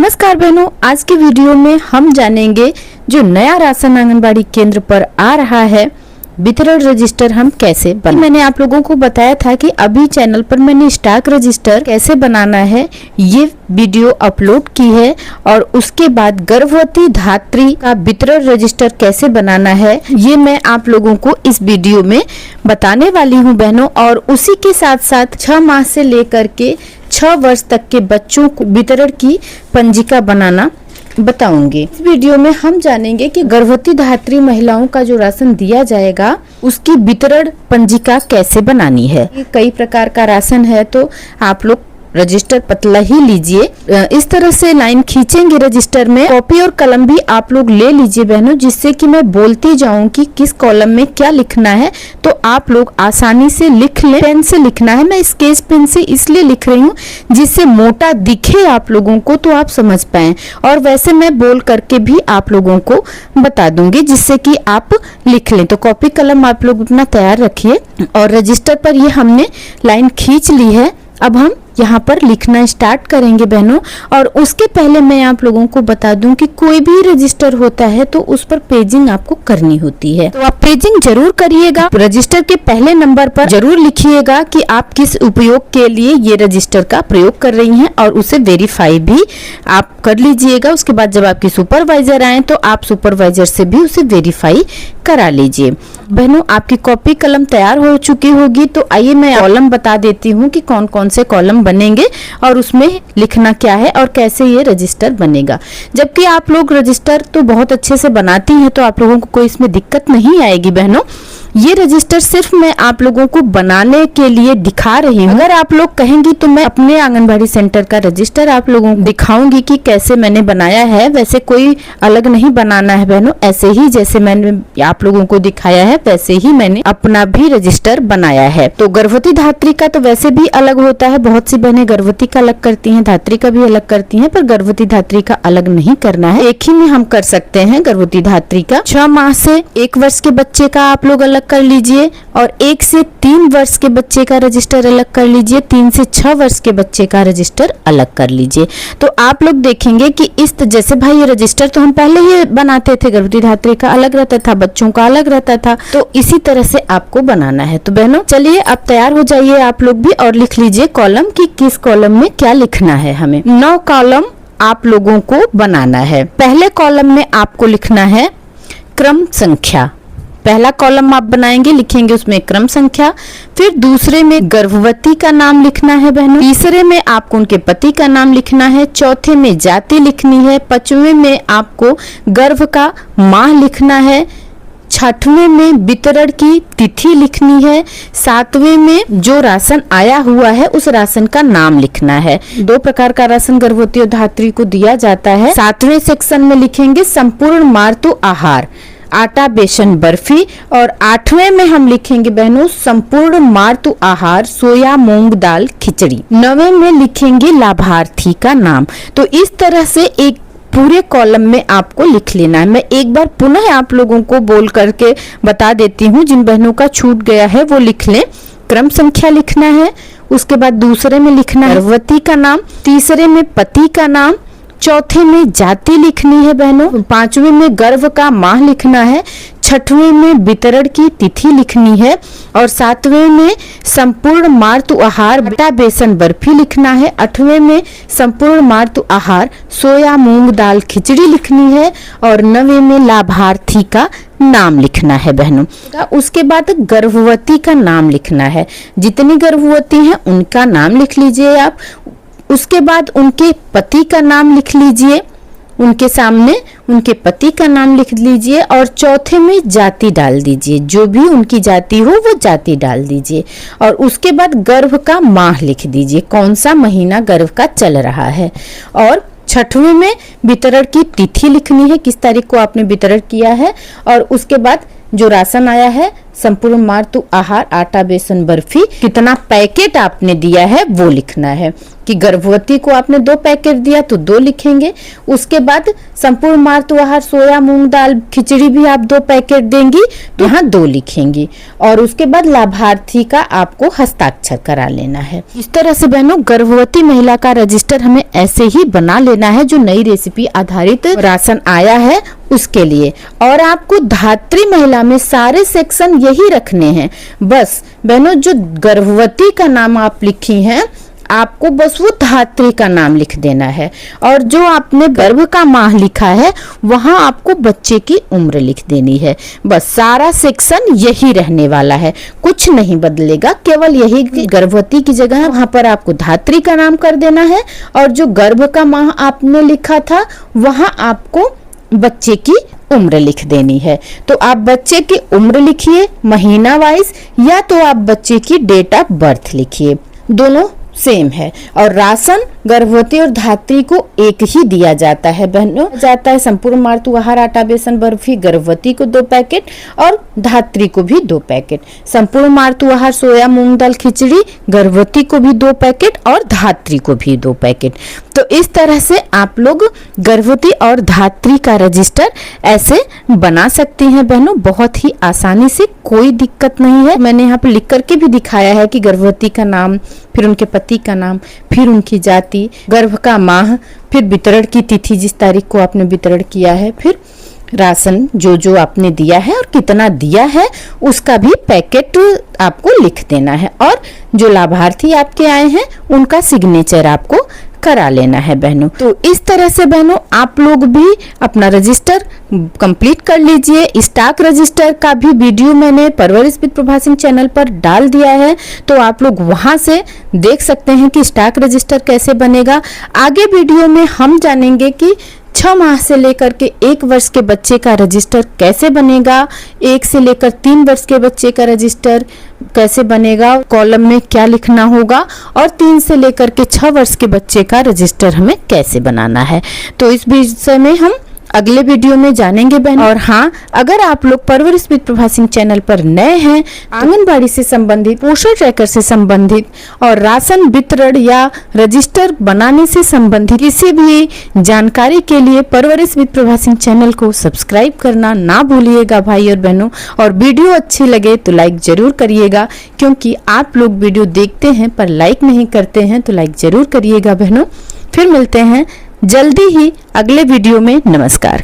नमस्कार बहनों, आज के वीडियो में हम जानेंगे जो नया राशन आंगनबाड़ी केंद्र पर आ रहा है वितरण रजिस्टर हम कैसे बनाएं। मैंने आप लोगों को बताया था कि अभी चैनल पर मैंने स्टॉक रजिस्टर कैसे बनाना है ये वीडियो अपलोड की है और उसके बाद गर्भवती धात्री का वितरण रजिस्टर कैसे बनाना है ये मैं आप लोगों को इस वीडियो में बताने वाली हूँ बहनों। और उसी के साथ साथ 6 माह से लेकर के 6 वर्ष तक के बच्चों को वितरण की पंजिका बनाना बताऊंगी। इस वीडियो में हम जानेंगे कि गर्भवती धात्री महिलाओं का जो राशन दिया जाएगा उसकी वितरण पंजिका कैसे बनानी है। कई प्रकार का राशन है तो आप लोग रजिस्टर पतला ही लीजिए। इस तरह से लाइन खींचेंगे रजिस्टर में। कॉपी और कलम भी आप लोग ले लीजिए बहनों, जिससे कि मैं बोलती जाऊं कि किस कॉलम में क्या लिखना है तो आप लोग आसानी से लिख लें। पेन से लिखना है, मैं स्केच पेन से इसलिए लिख रही हूँ जिससे मोटा दिखे आप लोगों को तो आप समझ पाए, और वैसे मैं बोल करके भी आप लोगों को बता दूंगी जिससे कि आप लिख लें। तो कॉपी कलम आप लोग अपना तैयार रखिए और रजिस्टर पर ये हमने लाइन खींच ली है। अब हम यहाँ पर लिखना स्टार्ट करेंगे बहनों। और उसके पहले मैं आप लोगों को बता दूं कि कोई भी रजिस्टर होता है तो उस पर पेजिंग आपको करनी होती है, तो आप पेजिंग जरूर करिएगा। रजिस्टर के पहले नंबर पर जरूर लिखिएगा कि आप किस उपयोग के लिए ये रजिस्टर का प्रयोग कर रही हैं और उसे वेरीफाई भी आप कर लीजिएगा। उसके बाद जब आपकी सुपरवाइजर आए तो आप सुपरवाइजर से भी उसे वेरीफाई करा लीजिए। बहनों, आपकी कॉपी कलम तैयार हो चुकी होगी, तो आइए मैं कॉलम बता देती हूँ कि कौन कौन से कॉलम बनेंगे और उसमें लिखना क्या है और कैसे ये रजिस्टर बनेगा। जबकि आप लोग रजिस्टर तो बहुत अच्छे से बनाती हैं तो आप लोगों को कोई इसमें दिक्कत नहीं आएगी बहनों। ये रजिस्टर सिर्फ मैं आप लोगों को बनाने के लिए दिखा रही हूँ। अगर आप लोग कहेंगी तो मैं अपने आंगनबाड़ी सेंटर का रजिस्टर आप लोगों को दिखाऊंगी कि कैसे मैंने बनाया है। वैसे कोई अलग नहीं बनाना है बहनों, ऐसे ही जैसे मैंने आप लोगों को दिखाया है वैसे ही मैंने अपना भी रजिस्टर बनाया है। तो गर्भवती धात्री का तो वैसे भी अलग होता है, बहुत सी बहनें गर्भवती का अलग करती हैं, धात्री का भी अलग करती हैं, पर गर्भवती धात्री का अलग नहीं करना है, एक ही में हम कर सकते हैं। गर्भवती धात्री का 6 माह से 1 वर्ष के बच्चे का आप लोग अलग कर लीजिए और 1 से 3 वर्ष के बच्चे का रजिस्टर अलग कर लीजिए, 3 से 6 वर्ष के बच्चे का रजिस्टर अलग कर लीजिए। तो आप लोग देखेंगे कि इस जैसे भाई ये रजिस्टर तो हम पहले ही बनाते थे, गर्भवती धात्री का अलग रहता था, बच्चों का अलग रहता था, तो इसी तरह से आपको बनाना है। तो बहनों चलिए अब तैयार हो जाइए आप लोग भी और लिख लीजिए कॉलम कि किस कॉलम में क्या लिखना है। हमें 9 कॉलम आप लोगों को बनाना है। पहले कॉलम में आपको लिखना है क्रम संख्या। पहला कॉलम आप बनाएंगे, लिखेंगे उसमें क्रम संख्या। फिर दूसरे में गर्भवती का नाम लिखना है बहनों। तीसरे में आपको उनके पति का नाम लिखना है। चौथे में जाति लिखनी है। 5वें में आपको गर्भ का माह लिखना है। 6वें में वितरण की तिथि लिखनी है। 7वें में जो राशन आया हुआ है उस राशन का नाम लिखना है। 2 प्रकार का राशन गर्भवती और धात्री को दिया जाता है। 7वें सेक्शन में लिखेंगे संपूर्ण मातृ आहार, आटा बेसन बर्फी। और 8वें में हम लिखेंगे बहनों संपूर्ण मातृ आहार, सोया मूंग दाल खिचड़ी। 9वें में लिखेंगे लाभार्थी का नाम। तो इस तरह से एक पूरे कॉलम में आपको लिख लेना है। मैं एक बार पुनः आप लोगों को बोल करके बता देती हूँ, जिन बहनों का छूट गया है वो लिख लें। क्रम संख्या लिखना है, उसके बाद दूसरे में लिखना है गर्भवती का नाम, तीसरे में पति का नाम, चौथे में जाति लिखनी है बहनों, 5वें में गर्भ का माह लिखना है, 6वें में वितरण की तिथि लिखनी है और 7वें में संपूर्ण मातृ आहार, आटा बेसन बर्फी लिखना है। 8वें में संपूर्ण मातृ आहार, सोया मूंग दाल खिचड़ी लिखनी है और 9वें में लाभार्थी का नाम लिखना है बहनों। उसके बाद गर्भवती का नाम लिखना है। जितनी गर्भवती हैं उनका नाम लिख लीजिए आप। उसके बाद उनके पति का नाम लिख लीजिए, उनके सामने उनके पति का नाम लिख लीजिए और चौथे में जाति डाल दीजिए, जो भी उनकी जाति हो वो जाति डाल दीजिए। और उसके बाद गर्भ का माह लिख दीजिए, कौन सा महीना गर्भ का चल रहा है। और 6वें में वितरण की तिथि लिखनी है, किस तारीख को आपने वितरण किया है। और उसके बाद जो राशन आया है संपूर्ण मातृ आहार आटा बेसन बर्फी कितना पैकेट आपने दिया है वो लिखना है कि गर्भवती को आपने 2 पैकेट दिया तो 2 लिखेंगे। उसके बाद संपूर्ण मातृ आहार सोया मूंग दाल खिचड़ी भी आप 2 पैकेट देंगी तो यहाँ 2 लिखेंगी। और उसके बाद लाभार्थी का आपको हस्ताक्षर करा लेना है। इस तरह से बहनों गर्भवती महिला का रजिस्टर हमें ऐसे ही बना लेना है जो नई रेसिपी आधारित राशन आया है उसके लिए। और आपको धात्री महिला में सारे सेक्शन यही रखने हैं। बस बहनों जो गर्भवती का नाम आप लिखी हैं आपको बस वो धात्री का नाम लिख देना है। और जो आपने गर्भ का माह लिखा है वहां आपको बच्चे की उम्र लिख देनी है। बस सारा सेक्शन यही रहने वाला है, कुछ नहीं बदलेगा। केवल यही कि गर्भवती की जगह वहां पर आपको धात्री का नाम कर देना है और जो गर्भ का माह आपने लिखा था वहां आपको बच्चे की उम्र लिख देनी है। तो आप बच्चे की उम्र लिखिए महीना वाइज या तो आप बच्चे की डेट ऑफ बर्थ लिखिए, दोनों सेम है। और राशन गर्भवती और धात्री को एक ही दिया जाता है बहनों। जाता है संपूर्ण मातृ आहार आटा बेसन बर्फी गर्भवती को 2 पैकेट और धात्री को भी 2 पैकेट। संपूर्ण मातृ आहार सोया मूंग दाल खिचड़ी गर्भवती को भी 2 पैकेट और धात्री को भी 2 पैकेट। तो इस तरह से आप लोग गर्भवती और धात्री का रजिस्टर ऐसे बना सकती हैं बहनों, बहुत ही आसानी से, कोई दिक्कत नहीं है। मैंने यहाँ पे लिख करके भी दिखाया है कि गर्भवती का नाम, फिर उनके पति का नाम, फिर उनकी जाति, गर्भ का माह, फिर वितरण की तिथि जिस तारीख को आपने वितरण किया है, फिर राशन जो जो आपने दिया है और कितना दिया है उसका भी पैकेट आपको लिख देना है। और जो लाभार्थी आपके आए हैं उनका सिग्नेचर आपको करा लेना है बहनों। तो इस तरह से बहनों आप लोग भी अपना रजिस्टर कंप्लीट कर लीजिए। स्टॉक रजिस्टर का भी वीडियो मैंने परवरिश विद प्रभा सिंह चैनल पर डाल दिया है, तो आप लोग वहां से देख सकते हैं कि स्टॉक रजिस्टर कैसे बनेगा। आगे वीडियो में हम जानेंगे कि 6 माह से लेकर के 1 वर्ष के बच्चे का रजिस्टर कैसे बनेगा, 1 से लेकर 3 वर्ष के बच्चे का रजिस्टर कैसे बनेगा, कॉलम में क्या लिखना होगा, और 3 से लेकर के 6 वर्ष के बच्चे का रजिस्टर हमें कैसे बनाना है। तो इस विषय में हम अगले वीडियो में जानेंगे बहन। और हाँ, अगर आप लोग परवरिश विद प्रभा सिंह चैनल पर नए हैं, आंगनबाड़ी से संबंधित, पोषण ट्रैकर से संबंधित और राशन वितरण या रजिस्टर बनाने से संबंधित किसी भी जानकारी के लिए परवरिश विद प्रभा सिंह चैनल को सब्सक्राइब करना ना भूलिएगा भाई और बहनों। और वीडियो अच्छी लगे तो लाइक जरूर करिएगा, क्योंकि आप लोग वीडियो देखते हैं पर लाइक नहीं करते हैं, तो लाइक जरूर करिएगा बहनों। फिर मिलते हैं जल्दी ही अगले वीडियो में। नमस्कार।